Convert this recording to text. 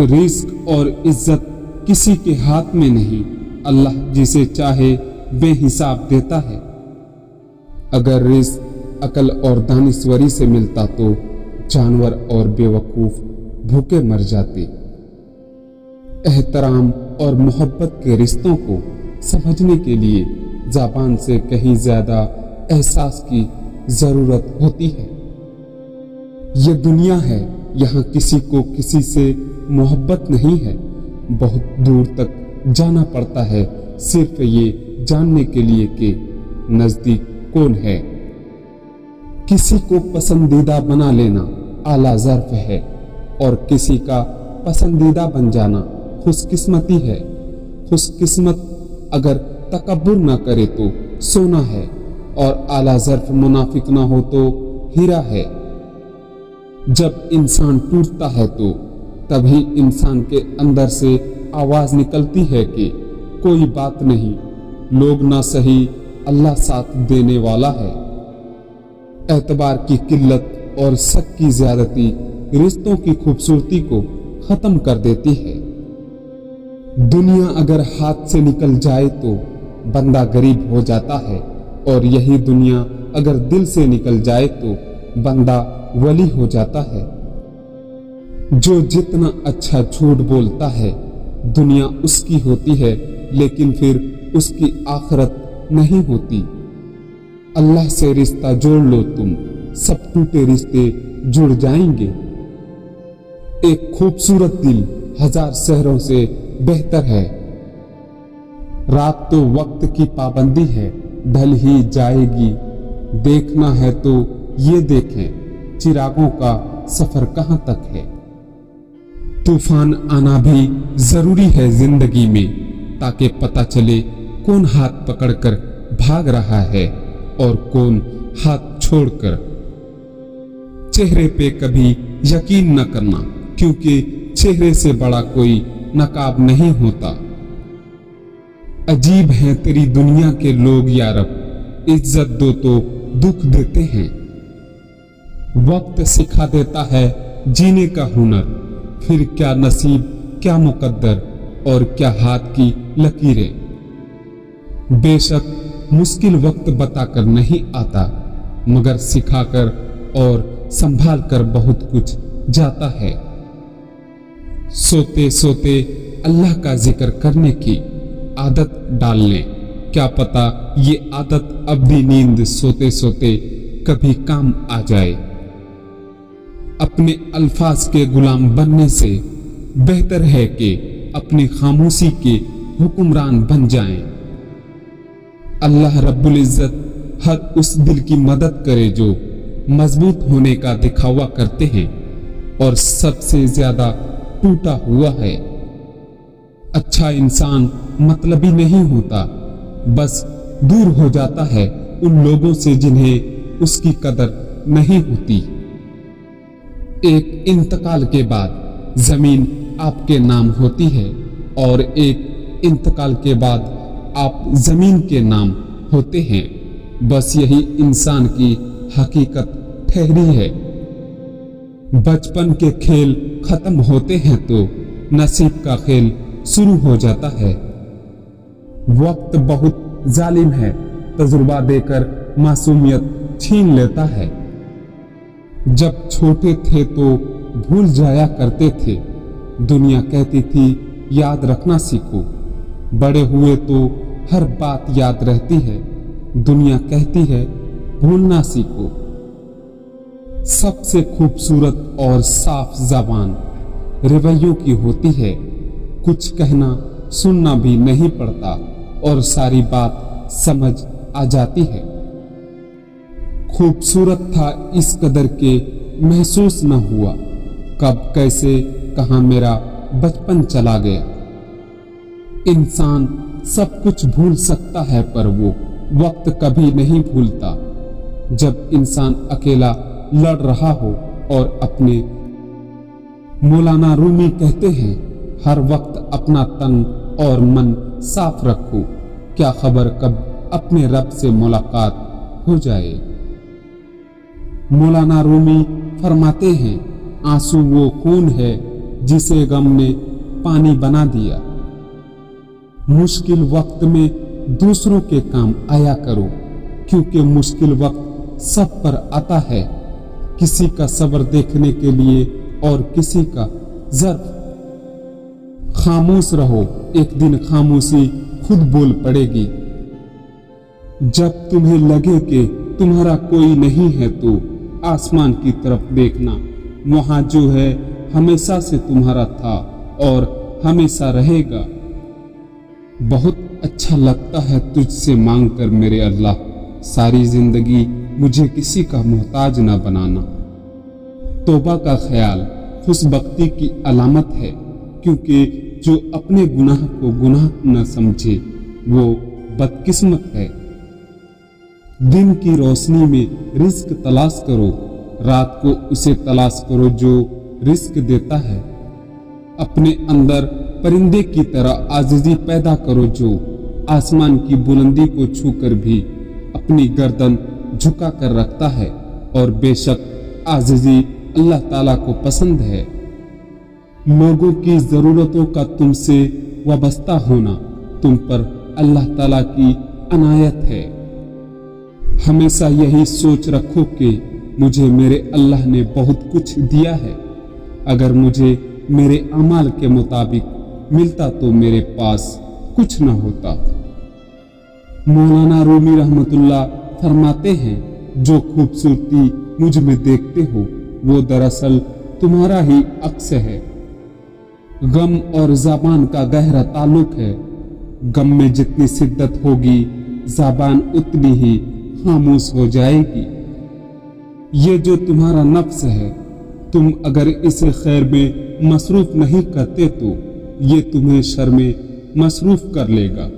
Risk और इज्जत किसी के हाथ में नहीं, अल्लाह जिसे चाहे बेहिसाब देता है। अगर रिस्क अकल और दानिश्वरी से मिलता तो जानवर और बेवकूफ भूखे मर जाते। एहतराम और मोहब्बत के रिश्तों को समझने के लिए ज़बान से कहीं ज्यादा एहसास की जरूरत होती है। ये दुनिया है, यहाँ किसी को किसी से मोहब्बत नहीं है। बहुत दूर तक जाना पड़ता है सिर्फ ये जानने के लिए कि नजदीक कौन है। किसी को पसंदीदा बना लेना आला ज़र्फ है और किसी का पसंदीदा बन जाना खुशकिस्मती है। खुशकिस्मत अगर तकब्बुर न करे तो सोना है और आला ज़र्फ मुनाफिक ना हो तो हीरा है। जब इंसान टूटता है तो तभी इंसान के अंदर से आवाज निकलती है कि कोई बात नहीं, लोग ना सही, अल्लाह साथ देने वाला है। एतबार की किल्लत और शक की ज्यादती रिश्तों की खूबसूरती को खत्म कर देती है। दुनिया अगर हाथ से निकल जाए तो बंदा गरीब हो जाता है और यही दुनिया अगर दिल से निकल जाए तो बंदा वली हो जाता है। जो जितना अच्छा झूठ बोलता है दुनिया उसकी होती है, लेकिन फिर उसकी आखिरत नहीं होती। अल्लाह से रिश्ता जोड़ लो तुम, सब टूटे रिश्ते जुड़ जाएंगे। एक खूबसूरत दिल हजार शहरों से बेहतर है। रात तो वक्त की पाबंदी है, ढल ही जाएगी। देखना है तो ये देखें, चिरागों का सफर कहां तक है। तूफान आना भी जरूरी है जिंदगी में, ताकि पता चले कौन हाथ पकड़कर भाग रहा है और कौन हाथ छोड़कर। चेहरे पे कभी यकीन न करना, क्योंकि चेहरे से बड़ा कोई नकाब नहीं होता। अजीब हैं तेरी दुनिया के लोग यारब, इज्जत दो तो दुख देते हैं। वक्त सिखा देता है जीने का हुनर, फिर क्या नसीब, क्या मुकद्दर और क्या हाथ की लकीरें। बेशक मुश्किल वक्त बताकर नहीं आता, मगर सिखाकर और संभाल कर बहुत कुछ जाता है। सोते सोते अल्लाह का जिक्र करने की आदत डाल लें, क्या पता ये आदत अवधि नींद सोते सोते कभी काम आ जाए। अपने अल्फाज के गुलाम बनने से बेहतर है कि अपनी खामोशी के हुक्मरान बन जाएं। अल्लाह रब्बुल इज्जत हर उस दिल की मदद करे जो मजबूत होने का दिखावा करते हैं और सबसे ज्यादा टूटा हुआ है। अच्छा इंसान मतलबी नहीं होता, बस दूर हो जाता है उन लोगों से जिन्हें उसकी कदर नहीं होती। एक इंतकाल के बाद जमीन आपके नाम होती है और एक इंतकाल के बाद आप जमीन के नाम होते हैं। बस यही इंसान की हकीकत ठहरी है। बचपन के खेल खत्म होते हैं तो नसीब का खेल शुरू हो जाता है। वक्त बहुत जालिम है, तजुर्बा देकर मासूमियत छीन लेता है। जब छोटे थे तो भूल जाया करते थे, दुनिया कहती थी याद रखना सीखो। बड़े हुए तो हर बात याद रहती है, दुनिया कहती है भूलना सीखो। सबसे खूबसूरत और साफ ज़बान रवैयों की होती है, कुछ कहना सुनना भी नहीं पड़ता और सारी बात समझ आ जाती है। खूबसूरत था इस कदर के महसूस न हुआ, कब कैसे कहां मेरा बचपन चला गया। इंसान सब कुछ भूल सकता है पर वो वक्त कभी नहीं भूलता। जब इंसान अकेला लड़ रहा हो और अपने मौलाना रूमी कहते हैं हर वक्त अपना तन और मन साफ रखो, क्या खबर कब अपने रब से मुलाकात हो जाए। मौलाना रूमी फरमाते हैं आंसू वो खून है जिसे गम ने पानी बना दिया। मुश्किल वक्त में दूसरों के काम आया करो, क्योंकि मुश्किल वक्त सब पर आता है, किसी का सब्र देखने के लिए और किसी का ज़र्फ। खामोश रहो, एक दिन खामोशी खुद बोल पड़ेगी। जब तुम्हें लगे कि तुम्हारा कोई नहीं है तो आसमान की तरफ देखना, वहां जो है हमेशा से तुम्हारा था और हमेशा रहेगा। बहुत अच्छा लगता है तुझसे मांग कर मेरे अल्लाह, सारी जिंदगी मुझे किसी का मोहताज न बनाना। तौबा का ख्याल खुशबख्ती की अलामत है, क्योंकि जो अपने गुनाह को गुनाह न समझे वो बदकिस्मत है। दिन की रोशनी में रिस्क तलाश करो, रात को उसे तलाश करो जो रिस्क देता है। अपने अंदर परिंदे की तरह आजिज़ी पैदा करो, जो आसमान की बुलंदी को छूकर भी अपनी गर्दन झुका कर रखता है। और बेशक आजिज़ी अल्लाह ताला को पसंद है। लोगों की ज़रूरतों का तुमसे वाबस्ता होना तुम पर अल्लाह ताला की अनायत है। हमेशा यही सोच रखो कि मुझे मेरे अल्लाह ने बहुत कुछ दिया है। अगर मुझे मेरे अमाल के मुताबिक मिलता तो मेरे पास कुछ न होता। मौलाना रूमी रहमतुल्लाह फरमाते हैं, जो खूबसूरती मुझ में देखते हो वो दरअसल तुम्हारा ही अक्स है। गम और ज़बान का गहरा ताल्लुक है। गम में जितनी शिद्दत होगी, ज़बान उतनी ही खामोश हो जाएगी। ये जो तुम्हारा नफ्स है, तुम अगर इसे खैर में मसरूफ नहीं करते तो ये तुम्हें शर में मसरूफ कर लेगा।